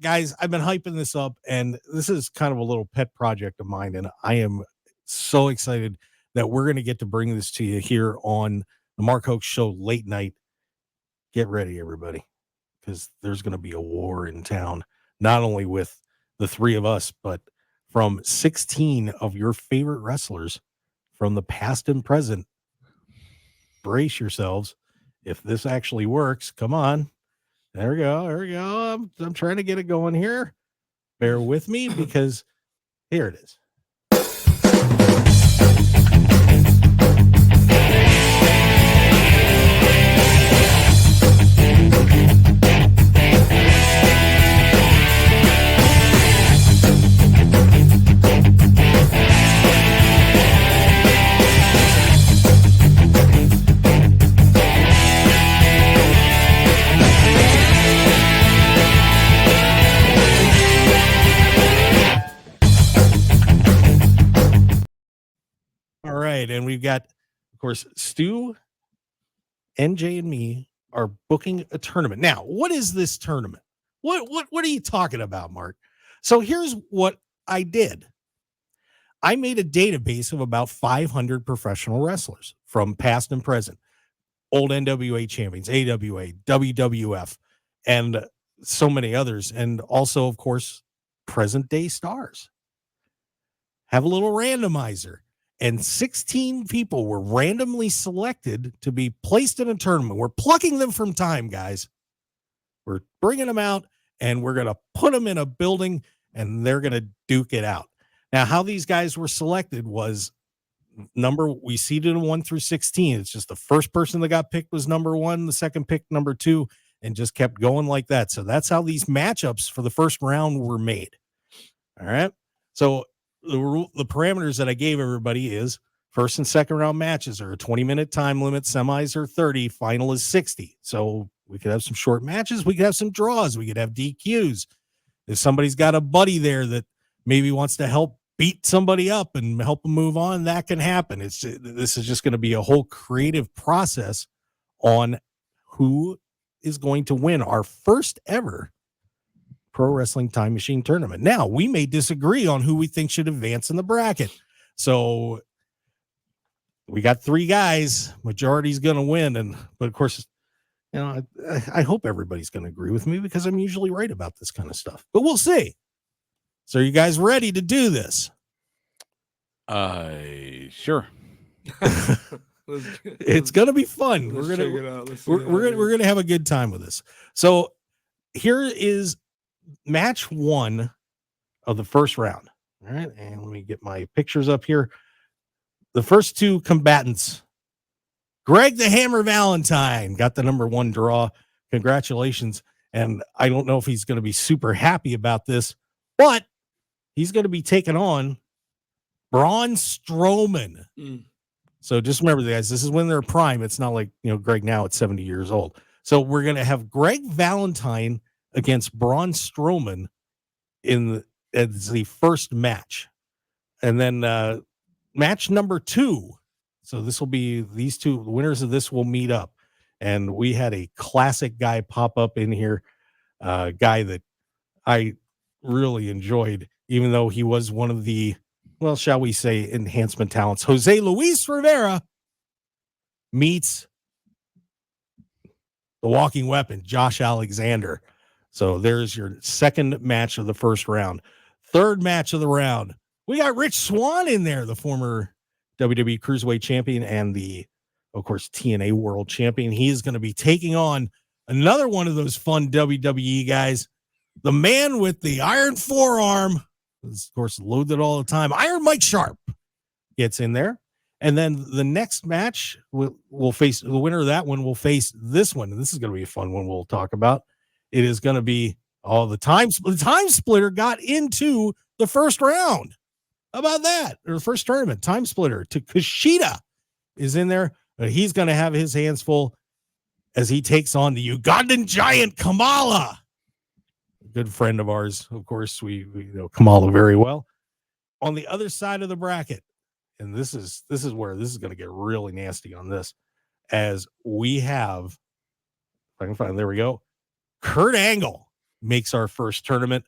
guys, I've been hyping this up, and this is kind of a little pet project of mine, and I am so excited that we're going to get to bring this to you here on the Mark Hoke Show late night. Get ready, everybody, because there's going to be a war in town, not only with the three of us, but from 16 of your favorite wrestlers from the past and present. Brace yourselves. If this actually works, come on. There we go. There we go. I'm trying to get it going here. Bear with me because here it is. All right, and we've got, of course, Stu, NJ, and me are booking a tournament. Now, what is this tournament? What are you talking about, Mark? So here's what I did. I made a database of about 500 professional wrestlers from past and present, old NWA champions, AWA, WWF, and so many others, and also, of course, present day stars. Have a little randomizer. And 16 people were randomly selected to be placed in a tournament. We're plucking them from time, guys. We're bringing them out, and we're going to put them in a building, and they're going to duke it out. Now, how these guys were selected was we seeded them 1 through 16. It's just the first person that got picked was number 1, the second pick number 2, and just kept going like that. So that's how these matchups for the first round were made. All right. So the parameters that I gave everybody is first and second round matches are a 20-minute time limit, semis are 30, final is 60. So we could have some short matches, we could have some draws, we could have DQs. If somebody's got a buddy there that maybe wants to help beat somebody up and help them move on, that can happen. This is just going to be a whole creative process on who is going to win our first ever Pro Wrestling Time Machine tournament. Now, we may disagree on who we think should advance in the bracket. So we got 3 guys. Majority's going to win. But of course, you know, I hope everybody's going to agree with me because I'm usually right about this kind of stuff. But we'll see. So are you guys ready to do this? Sure. It's going to be fun. We're going to have a good time with this. So here is match 1 of the first round. All right. And let me get my pictures up here. The first 2 combatants, Greg the Hammer Valentine got the number 1 draw. Congratulations. And I don't know if he's going to be super happy about this, but he's going to be taking on Braun Strowman. So just remember, guys, this is when they're prime. It's not like, Greg now at 70 years old. So we're going to have Greg Valentine against Braun Strowman as the first match. And then match number 2. So this will be these 2, the winners of this will meet up. And we had a classic guy pop up in here, guy that I really enjoyed, even though he was one of the, well, shall we say, enhancement talents. Jose Luis Rivera meets the walking weapon, Josh Alexander. So there's your second match of the first round. Third match of the round, we got Rich Swann in there, the former WWE Cruiserweight Champion and the, of course, TNA World Champion. He is going to be taking on another one of those fun WWE guys, the man with the iron forearm, of course, loaded all the time. Iron Mike Sharpe gets in there. And then the next match, we'll face the winner of that one. Will face this one. And this is going to be a fun one we'll talk about. It is going to be the time splitter got into the first round. How about that? Or the first tournament, time splitter to Kushida is in there. But he's going to have his hands full as he takes on the Ugandan giant Kamala. A good friend of ours. Of course, we know Kamala very well. On the other side of the bracket, and this is where this is going to get really nasty on this, as we have, if I can find, there we go, Kurt Angle makes our first tournament,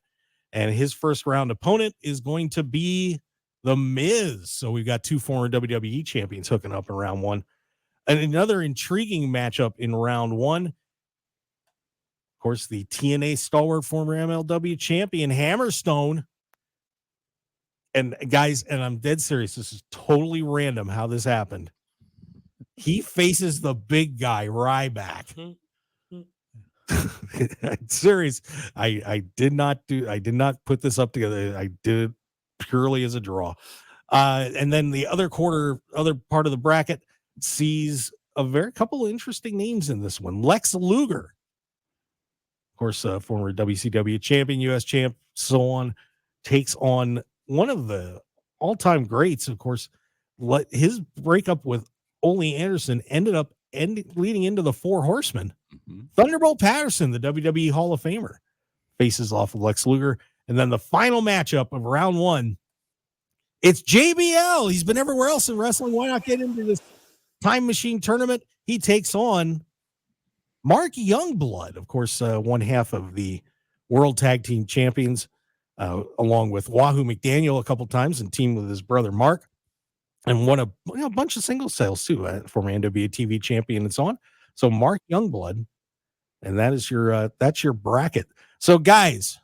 and his first round opponent is going to be The Miz. So we've got two former WWE champions hooking up in round one. And another intriguing matchup in round one, of course, the TNA stalwart, former MLW champion, Hammerstone. And guys, and I'm dead serious, this is totally random how this happened. He faces the big guy, Ryback. Serious. I did not put this up together. I did it purely as a draw. And then the other part of the bracket sees a couple of interesting names in this one. Lex Luger, of course, former WCW champion, US champ, so on, takes on one of the all-time greats. Of course, his breakup with Ole Anderson ended up leading into the Four Horsemen. Thunderbolt Patterson, the WWE Hall of Famer, faces off of Lex Luger. And then the final matchup of round one, it's JBL. He's been everywhere else in wrestling. Why not get into this time machine tournament? He takes on Mark Youngblood, of course, one half of the World Tag Team Champions, along with Wahoo McDaniel a couple times and teamed with his brother Mark, and won a bunch of single sales too, former NWA TV champion and so on. So Mark Youngblood, and that's your bracket. So guys,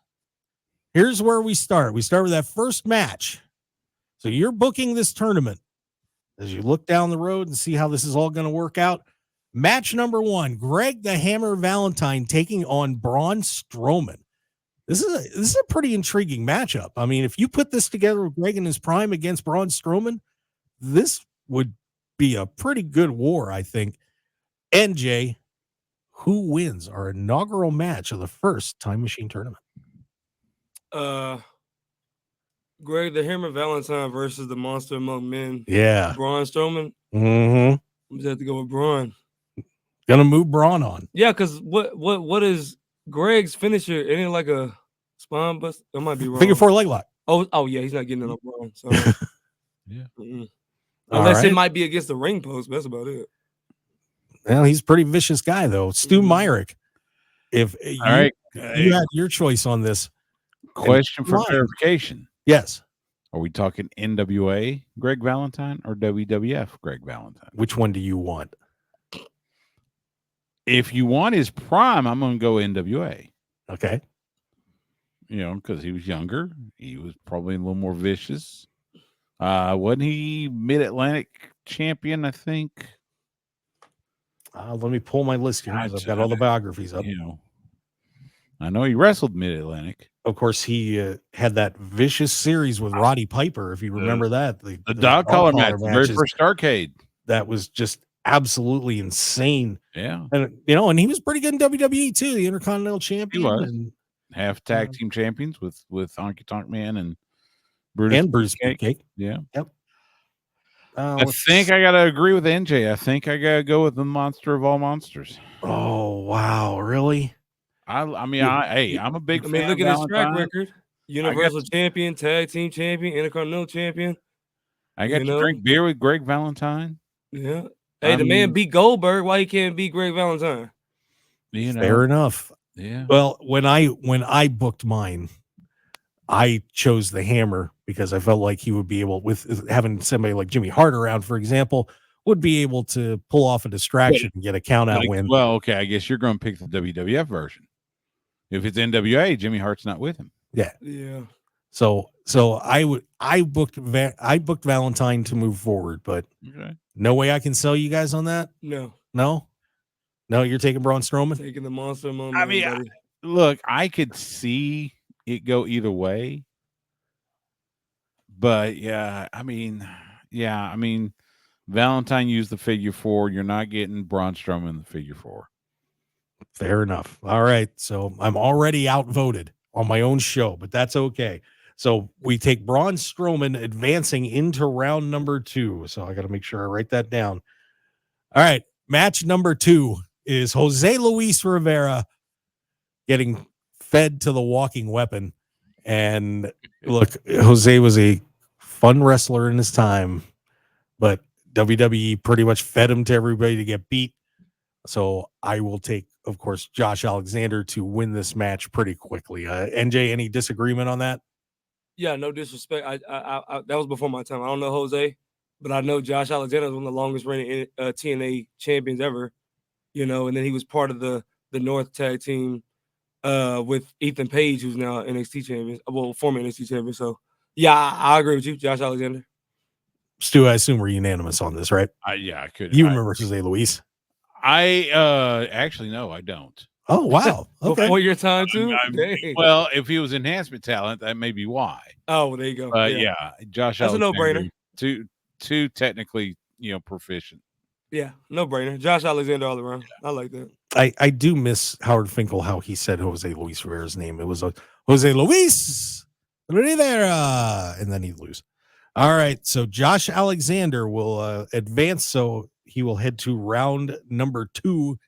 here's where we start. We start with that first match. So you're booking this tournament as you look down the road and see how this is all going to work out. Match number one, Greg the Hammer Valentine taking on Braun Strowman. This is a pretty intriguing matchup. I mean, if you put this together with Greg in his prime against Braun Strowman, this would be a pretty good war, I think. NJ, who wins our inaugural match of the first Time Machine tournament? Greg the Hammer Valentine versus the Monster Among Men. Yeah. Braun Strowman. Mm-hmm. I'm just have to go with Braun. Gonna move Braun on. Yeah, because what is Greg's finisher? Ain't it like a spine bust? That might be wrong. Figure four leg lock. Oh yeah, he's not getting it up Braun. So. Yeah. Unless it might be against the ring post, but that's about it. Well, he's a pretty vicious guy, though. Stu Myrick. If you had your choice on this. Question for clarification. Yes. Are we talking NWA Greg Valentine or WWF Greg Valentine? Which one do you want? If you want his prime, I'm going to go NWA. Okay. Because he was younger. He was probably a little more vicious. Wasn't he Mid-Atlantic champion, I think? Let me pull my list here because I've got all the biographies up. I know he wrestled Mid-Atlantic. Of course, he had that vicious series with Roddy Piper, if you remember that. The dog collar match, the very first Starrcade. That was just absolutely insane. Yeah. And, and he was pretty good in WWE, too, the Intercontinental Champion. He was. And half tag team champions with Honky Tonk Man and Brutus Cake. Yeah. Yep. I think I got to agree with NJ. I think I got to go with the monster of all monsters. Oh, wow. Really? I'm a big fan. Look at his track record. Universal champion, tag team champion, Intercontinental champion. I got to drink beer with Greg Valentine. Yeah. Hey, the man beat Goldberg. Why he can't beat Greg Valentine? Fair enough. Yeah. Well, when I booked mine, I chose the Hammer because I felt like he would be able, with having somebody like Jimmy Hart around, for example, would be able to pull off a distraction and get a count out win. Well, okay, I guess you're going to pick the WWF version. If it's NWA, Jimmy Hart's not with him. Yeah. Yeah. So I booked Valentine to move forward, but no way I can sell you guys on that. No, you're taking Braun Strowman. Taking the monster among look, I could see it go either way, but Valentine used the figure 4. You're not getting Braun Strowman the figure 4. Fair enough. All right. So I'm already outvoted on my own show, but that's okay. So we take Braun Strowman advancing into round number 2. So I got to make sure I write that down. All right. Match number 2 is Jose Luis Rivera getting fed to the walking weapon. And look, Jose was a fun wrestler in his time, but WWE pretty much fed him to everybody to get beat. So I will take of course, Josh Alexander to win this match pretty quickly. NJ, any disagreement on that? Yeah, no disrespect. I that was before my time. I don't know Jose, but I know Josh Alexander is one of the longest reigning TNA champions ever. You know, and then he was part of the North tag team with Ethan Page, who's now NXT champion, well, former NXT champion. So yeah, I agree with you, Josh Alexander. Stu, I assume we're unanimous on this, right? I could. You remember Jose Luis? Actually no, I don't. Oh wow! Okay. Before your time too. Well, if he was enhancement talent, that may be why. Oh, well, there you go. Yeah, Josh That's Alexander, a no-brainer. Too technically, proficient. Yeah, no brainer. Josh Alexander all around. I like that. I do miss Howard Finkel, how he said Jose Luis Rivera's name. It was Jose Luis Rivera, and then he'd lose. All right, so Josh Alexander will advance, so he will head to round number 2,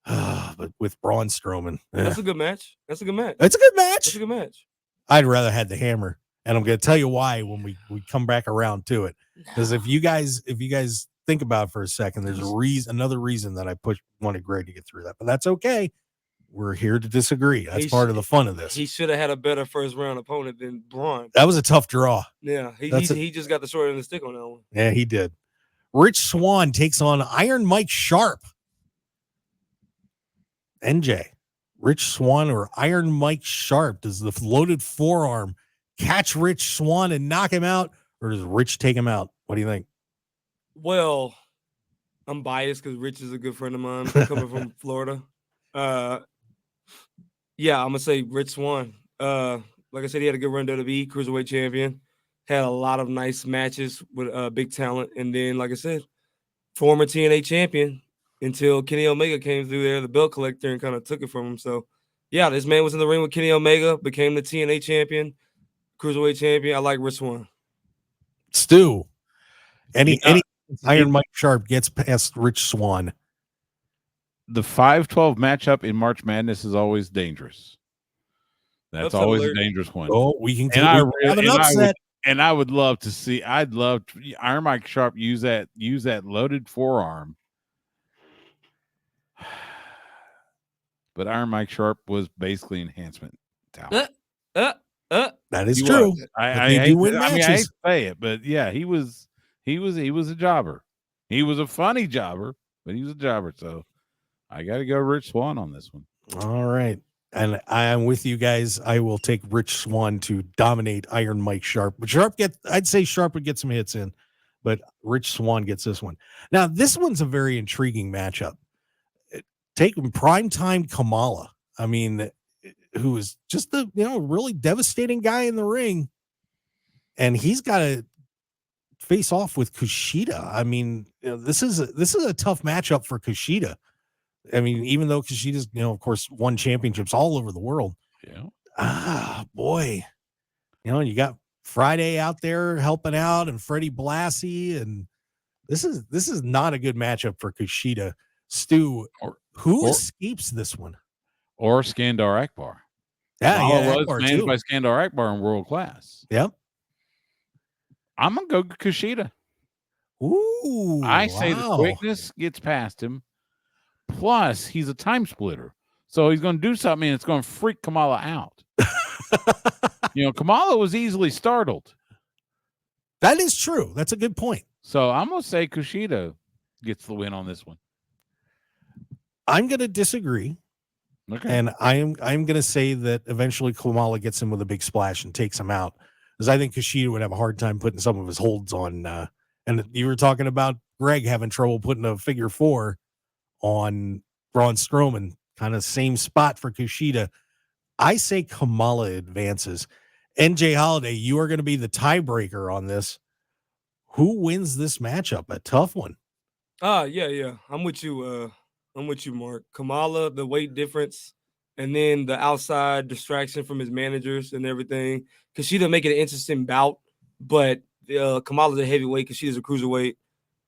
but with Braun Strowman. That's a good match. That's a good match. It's a good match. That's a good match. I'd rather had the hammer, and I'm going to tell you why when we come back around to it. Because if you guys think about it for a second, there's another reason that I wanted Greg to get through that, but that's okay. We're here to disagree. That's part of the fun of this. He should have had a better first round opponent than Braun. That was a tough draw. Yeah, he just got the short end of the stick on that one. Yeah, he did. Rich Swann takes on Iron Mike Sharpe. NJ, Rich Swann or Iron Mike Sharpe? Does the loaded forearm catch Rich Swann and knock him out, or does Rich take him out? What do you think? Well, I'm biased because Rich is a good friend of mine coming from Florida. Yeah, I'm gonna say Rich Swann. Like I said, he had a good run WWE Cruiserweight champion. Had a lot of nice matches with big talent, and then, like I said, former TNA champion until Kenny Omega came through there, the belt collector, and kind of took it from him. So, yeah, this man was in the ring with Kenny Omega, became the TNA champion, Cruiserweight champion. I like Rich Swann. Stu, any Iron Mike Sharpe gets past Rich Swann. The 5-12 matchup in March Madness is always dangerous. That's always a dangerous one. Oh, we can have an upset. I would love to see. I'd love Iron Mike Sharpe use that loaded forearm. But Iron Mike Sharpe was basically enhancement talent. That is true. I hate to say it, but yeah, he was a jobber. He was a funny jobber, but he was a jobber. So I got to go Rich Swann on this one. All right. And I am with you guys. I will take Rich Swann to dominate Iron Mike Sharpe. But I'd say Sharpe would get some hits in, but Rich Swann gets this one. Now, this one's a very intriguing matchup. Taking primetime Kamala. I mean, who is just a really devastating guy in the ring. And he's got to face off with Kushida. I mean, this is a tough matchup for Kushida. I mean, even though Kushida's, of course, won championships all over the world. Yeah. Boy. You got Friday out there helping out and Freddie Blassie. And this is not a good matchup for Kushida. Stu, who escapes this one? Or Skandar Akbar. Yeah, was managed by Skandar Akbar in world class. Yep. I'm going to go Kushida. Ooh. I say the quickness gets past him. Plus, he's a time splitter. So he's going to do something and it's going to freak Kamala out. Kamala was easily startled. That is true. That's a good point. So I'm going to say Kushida gets the win on this one. I'm going to disagree. Okay. And I'm going to say that eventually Kamala gets him with a big splash and takes him out. Because I think Kushida would have a hard time putting some of his holds on. And you were talking about Greg having trouble putting a figure 4 on Braun Strowman, kind of same spot for Kushida. I say Kamala advances. NJ Holiday, you are going to be the tiebreaker on this. Who wins this matchup? A tough one. Yeah. I'm with you. Mark. Kamala, the weight difference, and then the outside distraction from his managers and everything. Kushida make it an interesting bout, but Kamala's a heavyweight. Kushida's a cruiserweight.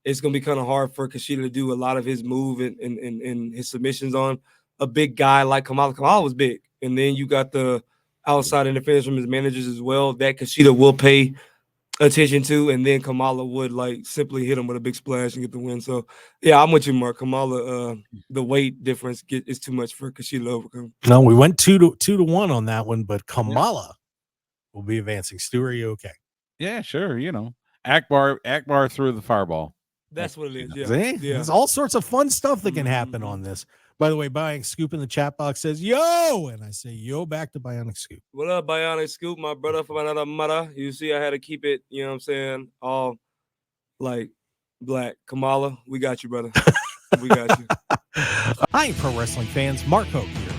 It's going to be kind of hard for Kushida to do a lot of his move and his submissions on a big guy like Kamala. Kamala was big. And then you got the outside interference from his managers as well. That Kushida will pay attention to, and then Kamala would like simply hit him with a big splash and get the win. So yeah, I'm with you, Mark. Kamala, the weight difference is too much for Kushida to overcome. No, we went 2-1 on that one, but Kamala will be advancing. Stu, are you okay? Yeah, sure. Akbar threw the fireball. That's what it is. Yeah. See? There's all sorts of fun stuff that can happen on this. By the way, Bionic Scoop in the chat box says, yo, and I say, yo, back to Bionic Scoop. What up, Bionic Scoop, my brother from another mother? You see, I had to keep it, you know what I'm saying, all like black. Kamala, we got you, brother. We got you. Hi, pro wrestling fans. Mark Hoke here.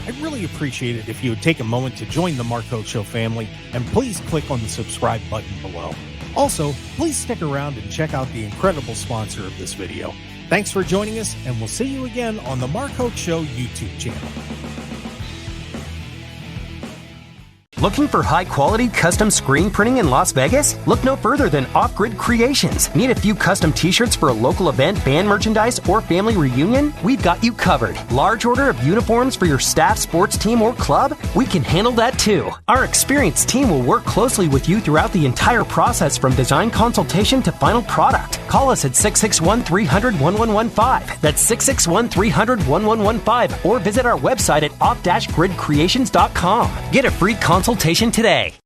I'd really appreciate it if you would take a moment to join the Mark Hoke Show family, and please click on the subscribe button below. Also, please stick around and check out the incredible sponsor of this video. Thanks for joining us, and we'll see you again on the Mark Hoke Show YouTube channel. Looking for high-quality custom screen printing in Las Vegas? Look no further than Off-Grid Creations. Need a few custom t-shirts for a local event, band merchandise, or family reunion? We've got you covered. Large order of uniforms for your staff, sports team, or club? We can handle that too. Our experienced team will work closely with you throughout the entire process from design consultation to final product. Call us at 661-300-1115. That's 661-300-1115, or visit our website at off-gridcreations.com. Get a free consultation today.